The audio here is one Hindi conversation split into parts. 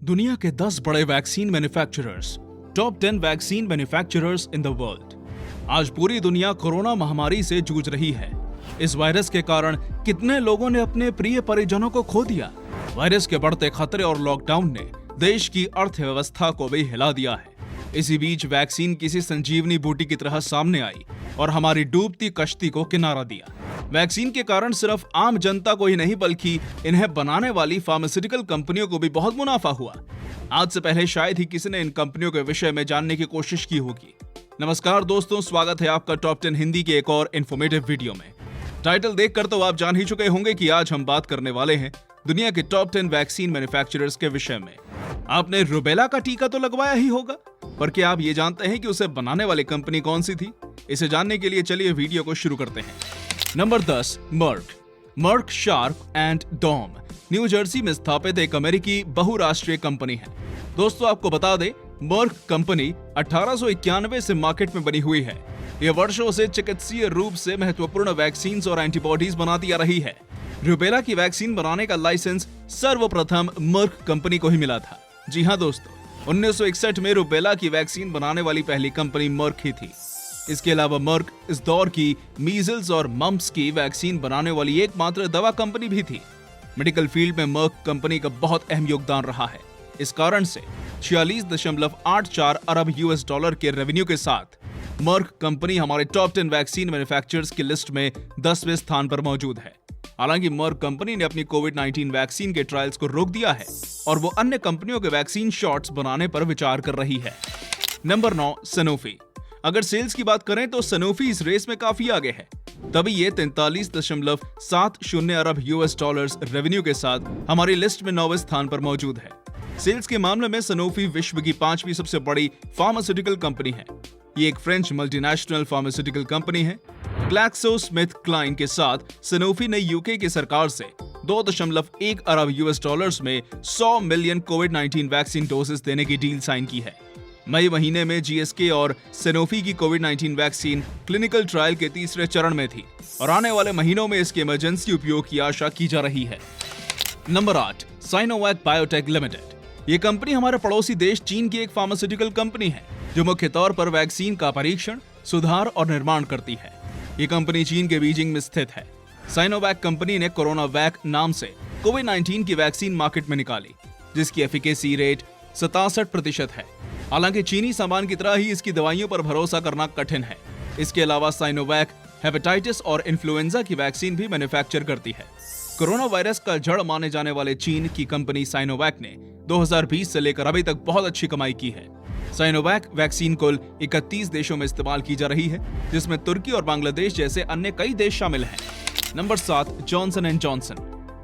दुनिया के 10 बड़े vaccine manufacturers, top 10 vaccine manufacturers in the world. आज पूरी दुनिया कोरोना महामारी से जूझ रही है। इस वायरस के कारण कितने लोगों ने अपने प्रिय परिजनों को खो दिया। वायरस के बढ़ते खतरे और लॉकडाउन ने देश की अर्थव्यवस्था को भी हिला दिया है। इसी बीच वैक्सीन किसी संजीवनी बूटी की तरह सामने आई और हमारी डूबती कश्ती को किनारा दिया। वैक्सीन के कारण सिर्फ आम जनता को ही नहीं बल्कि इन्हें बनाने वाली फार्मास्यूटिकल कंपनियों को भी बहुत मुनाफा हुआ। आज से पहले शायद ही किसी ने इन कंपनियों के विषय में जानने की कोशिश की होगी। नमस्कार दोस्तों, स्वागत है आपका टॉप 10 हिंदी के एक और इन्फॉर्मेटिव वीडियो में। टाइटल देखकर तो आप जान ही चुके होंगे कि आज हम बात करने वाले हैं दुनिया के टॉप 10 वैक्सीन मैन्युफैक्चरर्स के विषय में। आपने रुबेला का टीका तो लगवाया ही होगा, पर क्या आप ये जानते हैं कि उसे बनाने वाली कंपनी कौन सी थी? इसे जानने के लिए चलिए वीडियो को शुरू करते हैं। Number 10, Merck Sharp and Dohme New Jersey में स्थापित एक अमेरिकी बहुराष्ट्रीय कंपनी है। दोस्तों आपको बता दें, मर्क कंपनी 1891 से मार्केट में बनी हुई है। यह वर्षों से चिकित्सीय रूप से महत्वपूर्ण वैक्सीन और एंटीबॉडीज बनाती आ रही है। रुबेला की वैक्सीन बनाने का लाइसेंस सर्वप्रथम मर्क कंपनी को ही मिला था। जी हाँ दोस्तों, 1961 में रुबेला की वैक्सीन बनाने वाली पहली कंपनी मर्क ही थी। इसके अलावा मर्क इस दौर की मीजल्स और मम्प्स की वैक्सीन बनाने वाली एकमात्र दवा कंपनी भी थी। मेडिकल फील्ड में मर्क कंपनी का बहुत अहम योगदान रहा है। इस कारण से 46.84 अरब यूएस डॉलर के रेवेन्यू के साथ मर्क कंपनी हमारे टॉप 10 वैक्सीन मैन्युफैक्चरर्स की लिस्ट में 10वें स्थान पर मौजूद है। हालांकि मर्क कंपनी ने अपनी कोविड-19 वैक्सीन के ट्रायल्स को रोक दिया है और वो अन्य कंपनियों के वैक्सीन शॉट्स बनाने पर विचार कर रही है। Number 9, Sanofi. अगर सेल्स की बात करें तो सनोफी इस रेस में काफी आगे है। तभी ये 43.70 अरब यूएस डॉलर्स रेवेन्यू के साथ हमारी लिस्ट में 9वें स्थान पर मौजूद है। सेल्स के मामले में सनोफी विश्व की 5वीं सबसे बड़ी फार्मास्यूटिकल कंपनी है। ये एक फ्रेंच मल्टीनेशनल फार्मास्यूटिकल कंपनी है। ग्लैक्सोस्मिथक्लाइन के साथ सनोफी ने यूके की सरकार से 2.1 अरब यूएस डॉलर्स में 100 मिलियन कोविड-19 वैक्सीन डोसेस देने की डील साइन की है। मई महीने में जीएसके और सनोफी की कोविड-19 वैक्सीन क्लिनिकल ट्रायल के तीसरे चरण में थी और आने वाले महीनों में इसके इमरजेंसी उपयोग की आशा की जा रही है। Number 8, Sinovac biotech limited. ये कंपनी हमारे पड़ोसी देश चीन की एक फार्मास्यूटिकल कंपनी है जो मुख्य तौर पर वैक्सीन का परीक्षण, सुधार और निर्माण करती है। ये कंपनी चीन के बीजिंग में स्थित है। साइनोवैक कंपनी ने कोरोना वैक नाम से कोविड-19 की वैक्सीन मार्केट में निकाली, जिसकी एफिकेसी रेट 67% है। हालांकि चीनी सामान की तरह ही इसकी दवाइयों पर भरोसा करना कठिन है। इसके अलावा साइनोवैक हेपेटाइटिस और इन्फ्लुएंजा की वैक्सीन भी मैन्युफैक्चर करती है। कोरोना वायरस का जड़ माने जाने वाले चीन की कंपनी साइनोवैक ने 2020 से लेकर अभी तक बहुत अच्छी कमाई की है। साइनोवैक वैक्सीन कुल 31 देशों में इस्तेमाल की जा रही है, जिसमें तुर्की और बांग्लादेश जैसे अन्य कई देश शामिल हैं। Number 7, Johnson and Johnson.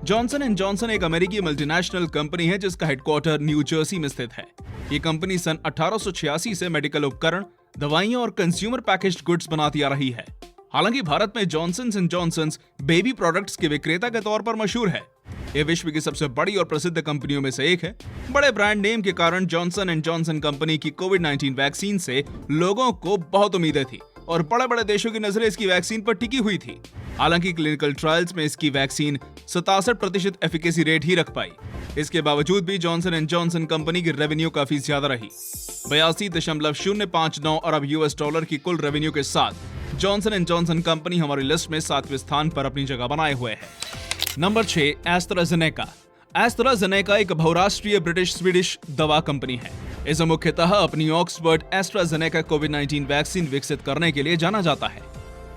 Johnson and Johnson एक अमेरिकी मल्टीनेशनल कंपनी है जिसका हेडक्वार्टर न्यू जर्सी में स्थित है। ये कंपनी सन 1886 से मेडिकल उपकरण, दवाइयां और कंज्यूमर पैकेज्ड गुड्स बनाती आ रही है। हालांकि भारत में Johnson and Johnson baby products के विक्रेता के तौर पर मशहूर है। ये विश्व की सबसे बड़ी और प्रसिद्ध कंपनियों में से एक है। बड़े ब्रांड नेम के कारण जॉनसन एंड जॉनसन कंपनी की कोविड-19 वैक्सीन से लोगों को बहुत उम्मीदें थी और बड़े बड़े देशों की नजरें इसकी वैक्सीन पर टिकी हुई थी। हालांकि क्लिनिकल ट्रायल्स में इसकी वैक्सीन 67% एफिकेसी रेट ही रख पाई। इसके बावजूद भी जॉनसन एंड जॉनसन कंपनी की रेवेन्यू काफी ज्यादा रही। 82.059 अरब यूएस डॉलर की कुल रेवेन्यू के साथ जॉनसन एंड जॉनसन कंपनी हमारी लिस्ट में 7वें स्थान पर अपनी जगह बनाए हुए है। Number 6, AstraZeneca. एस्ट्राजेनेका एक बहुराष्ट्रीय ब्रिटिश स्वीडिश दवा कंपनी है। इसे मुख्यतः अपनी ऑक्सफोर्ड एस्ट्राजेनेका कोविड-19 वैक्सीन विकसित करने के लिए जाना जाता है।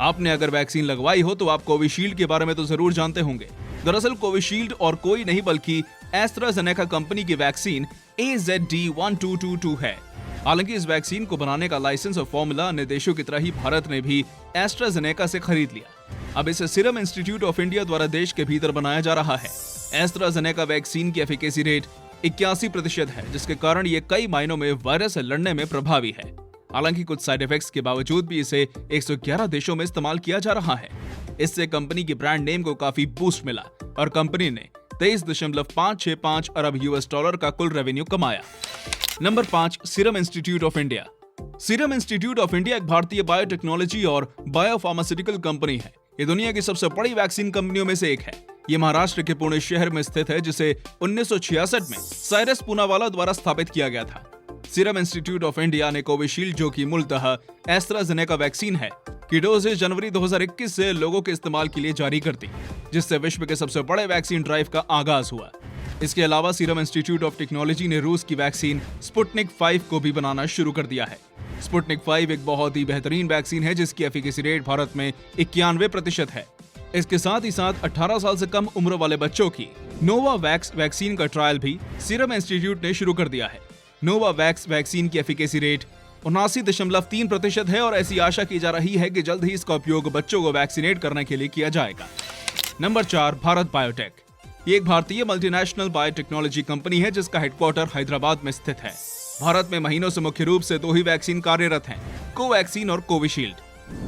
आपने अगर वैक्सीन लगवाई हो तो आप कोविशील्ड के बारे में तो जरूर जानते होंगे। दरअसल कोविशील्ड और कोई नहीं बल्कि एस्ट्राजेनेका कंपनी की वैक्सीन AZD1222 है। हालांकि इस वैक्सीन को बनाने का लाइसेंस और फॉर्मूला अन्य देशों की तरह ही भारत ने भी एस्ट्राजेनेका से खरीद लिया। अब इसे सीरम इंस्टीट्यूट ऑफ इंडिया द्वारा देश के भीतर बनाया जा रहा है। एस्ट्राजेनेका वैक्सीन की एफिकेसी रेट 81% है, जिसके कारण ये कई मायनों में वायरस से लड़ने में प्रभावी है। हालांकि कुछ साइड इफेक्ट्स के बावजूद भी इसे 111 देशों में इस्तेमाल किया जा रहा है। इससे कंपनी की ब्रांड नेम को काफी बूस्ट मिला और कंपनी ने 23.565 अरब यूएस डॉलर का कुल रेवेन्यू कमाया। Number 5, serum institute of India. Serum institute of India एक भारतीय बायोटेक्नोलॉजी और बायोफार्मास्यूटिकल कंपनी है। ये दुनिया की सबसे बड़ी वैक्सीन कंपनियों में से एक है। ये महाराष्ट्र के पुणे शहर में स्थित है, जिसे 1966 में साइरस पूनावाला द्वारा स्थापित किया गया था। सीरम इंस्टीट्यूट ऑफ इंडिया ने कोविशील्ड, जो कि मूलतः एस्ट्राजेनेका वैक्सीन है, की डोजेज जनवरी 2021 से लोगों के इस्तेमाल के लिए जारी कर दी, जिससे विश्व के सबसे बड़े वैक्सीन ड्राइव का आगाज हुआ। इसके अलावा सीरम इंस्टीट्यूट ऑफ टेक्नोलॉजी ने रूस की वैक्सीन स्पुतनिक 5 को भी बनाना शुरू कर दिया है। स्पुतनिक 5 एक बहुत ही बेहतरीन वैक्सीन है, जिसकी एफिकेसी रेट भारत में 91% है। इसके साथ ही साथ 18 साल से कम उम्र वाले बच्चों की नोवावैक्स वैक्सीन का ट्रायल भी सीरम इंस्टीट्यूट ने शुरू कर दिया है। नोवावैक्स वैक्सीन की एफिकेसी रेट 79.3% है और ऐसी आशा की जा रही है कि जल्द ही इसका उपयोग बच्चों को वैक्सीनेट करने के लिए किया जाएगा। Number 4, Bharat biotech. ये एक भारतीय मल्टीनेशनल बायोटेक्नोलॉजी कंपनी है, जिसका हेडक्वार्टर हैदराबाद में स्थित है। भारत में महीनों से मुख्य रूप से 2 ही वैक्सीन कार्यरत हैं, कोवैक्सीन और कोविशील्ड।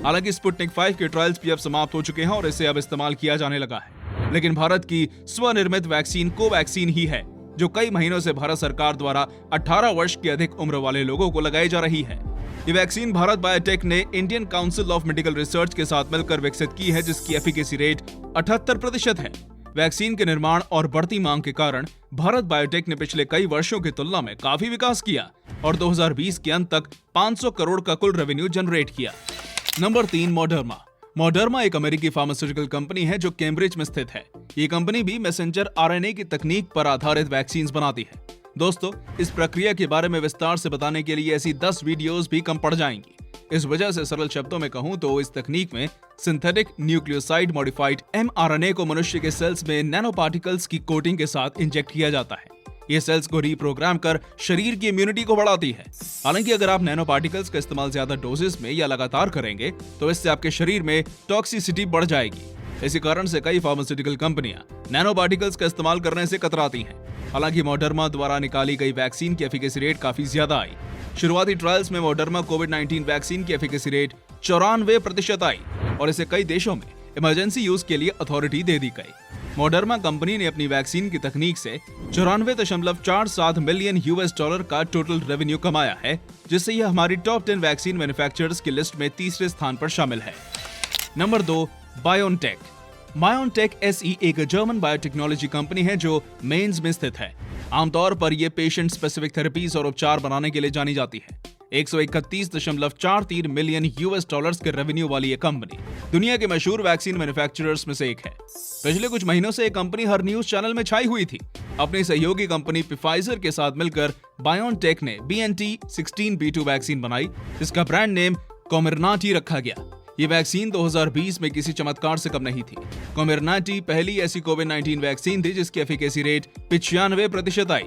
हालांकि स्पुतनिक 5 के ट्रायल्स भी अब समाप्त हो चुके हैं और इसे अब इस्तेमाल किया जाने लगा है, लेकिन भारत की स्वनिर्मित वैक्सीन कोवैक्सीन ही है, जो कई महीनों से भारत सरकार द्वारा 18 वर्ष की अधिक उम्र वाले लोगों को लगाई जा रही है। ये वैक्सीन भारत बायोटेक ने Indian council of medical research के साथ मिलकर विकसित की है, जिसकी एफिकेसी रेट 78% है। वैक्सीन के निर्माण और बढ़ती मांग के कारण भारत बायोटेक ने पिछले कई वर्षों की तुलना में काफी विकास किया और 2020 के अंत तक 500 करोड़ का कुल रेवेन्यू जनरेट किया। Number 3, Moderna. मॉडर्ना एक अमेरिकी फार्मास्यूटिकल कंपनी है, जो कैम्ब्रिज में स्थित है। ये कंपनी भी मैसेंजर आरएनए की तकनीक पर आधारित वैक्सीन बनाती है। दोस्तों, इस प्रक्रिया के बारे में विस्तार से बताने के लिए ऐसी 10 वीडियोस भी कम पड़ जाएंगी। इस वजह से सरल शब्दों में कहूं तो इस तकनीक में सिंथेटिक न्यूक्लियोसाइड मॉडिफाइड mRNA को मनुष्य के सेल्स में नैनो पार्टिकल्स की कोटिंग के साथ इंजेक्ट किया जाता है। ये सेल्स को रीप्रोग्राम कर शरीर की इम्यूनिटी को बढ़ाती है। हालांकि अगर आप नैनो पार्टिकल्स का इस्तेमाल ज्यादा डोजेस में या लगातार करेंगे तो इससे आपके शरीर में टॉक्सिसिटी बढ़ जाएगी। इसी कारण से कई फार्मास्यूटिकल कंपनियां नैनो पार्टिकल्स का इस्तेमाल करने से कतराती हैं। हालांकि मॉडर्ना द्वारा निकाली गई वैक्सीन की एफिकेसी रेट काफी ज्यादा आई। शुरुआती ट्रायल्स में मॉडर्ना कोविड-19 वैक्सीन की एफिकेसी रेट 94% आई और इसे कई देशों में इमरजेंसी यूज के लिए अथॉरिटी दे दी गई। मॉडर्ना कंपनी ने अपनी वैक्सीन की तकनीक से 94.47 मिलियन $US का टोटल रेवेन्यू कमाया है, जिससे यह हमारी टॉप 10 वैक्सीन मैन्युफैक्चरर्स की लिस्ट में तीसरे स्थान पर शामिल है। Number 2, BioNTech. बायोनटेक SE एक जर्मन बायोटेक्नोलॉजी कंपनी है, जो मेन्स में स्थित है। आमतौर पर यह पेशेंट स्पेसिफिक थेरेपीज और उपचार बनाने के लिए जानी जाती है। 131.43 मिलियन $US के रेवेन्यू वाली ये कंपनी दुनिया के मशहूर वैक्सीन मैन्युफैक्चरर्स में से एक है। पिछले कुछ महीनों से ये कंपनी हर न्यूज चैनल में छाई हुई थी। अपनी सहयोगी कंपनी पिफाइजर के साथ मिलकर बायोनटेक ने BNT16B2 वैक्सीन बनाई, जिसका ब्रांड नेम कोमिर्नाटी रखा गया। ये वैक्सीन 2020 में किसी चमत्कार से कम नहीं थी। कोमिर्नाटी पहली ऐसी कोविड-19 वैक्सीन थी जिसकी एफिकेसी रेट 95% आई।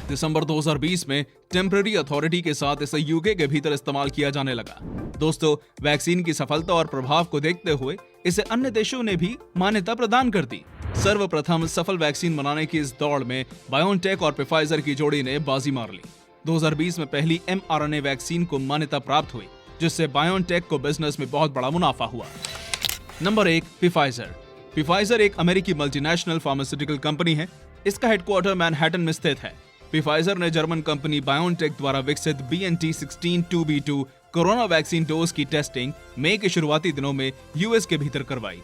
दिसंबर 2020 में टेम्पररी अथॉरिटी के साथ इसे यूके के भीतर इस्तेमाल किया जाने लगा। दोस्तों, वैक्सीन की सफलता और प्रभाव को देखते हुए इसे अन्य देशों ने भी मान्यता प्रदान कर दी। सर्वप्रथम सफल वैक्सीन बनाने की इस दौड़ में बायोनटेक और पिफाइजर की जोड़ी ने बाजी मार ली। 2020 में पहली mRNA वैक्सीन को मान्यता प्राप्त हुई, जिससे बायोनटेक को बिजनेस में बहुत बड़ा मुनाफा हुआ। नंबर 1, पिफाइजर। पिफाइजर एक अमेरिकी मल्टीनेशनल फार्मास्यूटिकल कंपनी है। इसका हेडक्वार्टर मैनहट्टन में स्थित है। पिफाइजर ने जर्मन कंपनी बायोनटेक द्वारा विकसित BNT16B2 कोरोना वैक्सीन डोज की टेस्टिंग मई के शुरुआती दिनों में यूएस के भीतर करवाई।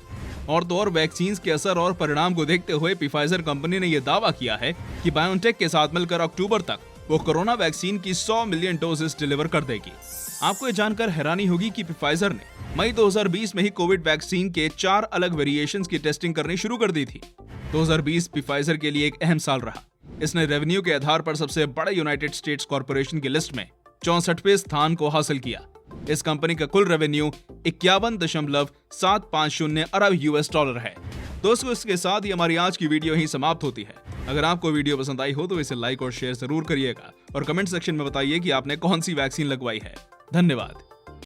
और तो और वैक्सीन के असर और परिणाम को देखते हुए पिफाइजर कंपनी ने यह दावा किया है कि बायोनटेक के साथ मिलकर अक्टूबर तक वो कोरोना वैक्सीन की 100 मिलियन डोजेस डिलीवर कर देगी। आपको ये जानकर हैरानी होगी कि पिफाइजर ने मई 2020 में ही कोविड वैक्सीन के 4 अलग वेरिएशंस की टेस्टिंग करनी शुरू कर दी थी। 2020 पिफाइजर के लिए एक अहम साल रहा। इसने रेवेन्यू के आधार पर सबसे बड़े यूनाइटेड स्टेट्स कॉर्पोरेशन की लिस्ट में 64वें स्थान को हासिल किया। इस कंपनी का कुल रेवेन्यू 51.750 अरब $US है। दोस्तों, इसके साथ ही हमारी आज की वीडियो ही समाप्त होती है। अगर आपको वीडियो पसंद आई हो तो इसे लाइक और शेयर जरूर करिएगा और कमेंट सेक्शन में बताइए कि आपने कौन सी वैक्सीन लगवाई है। धन्यवाद।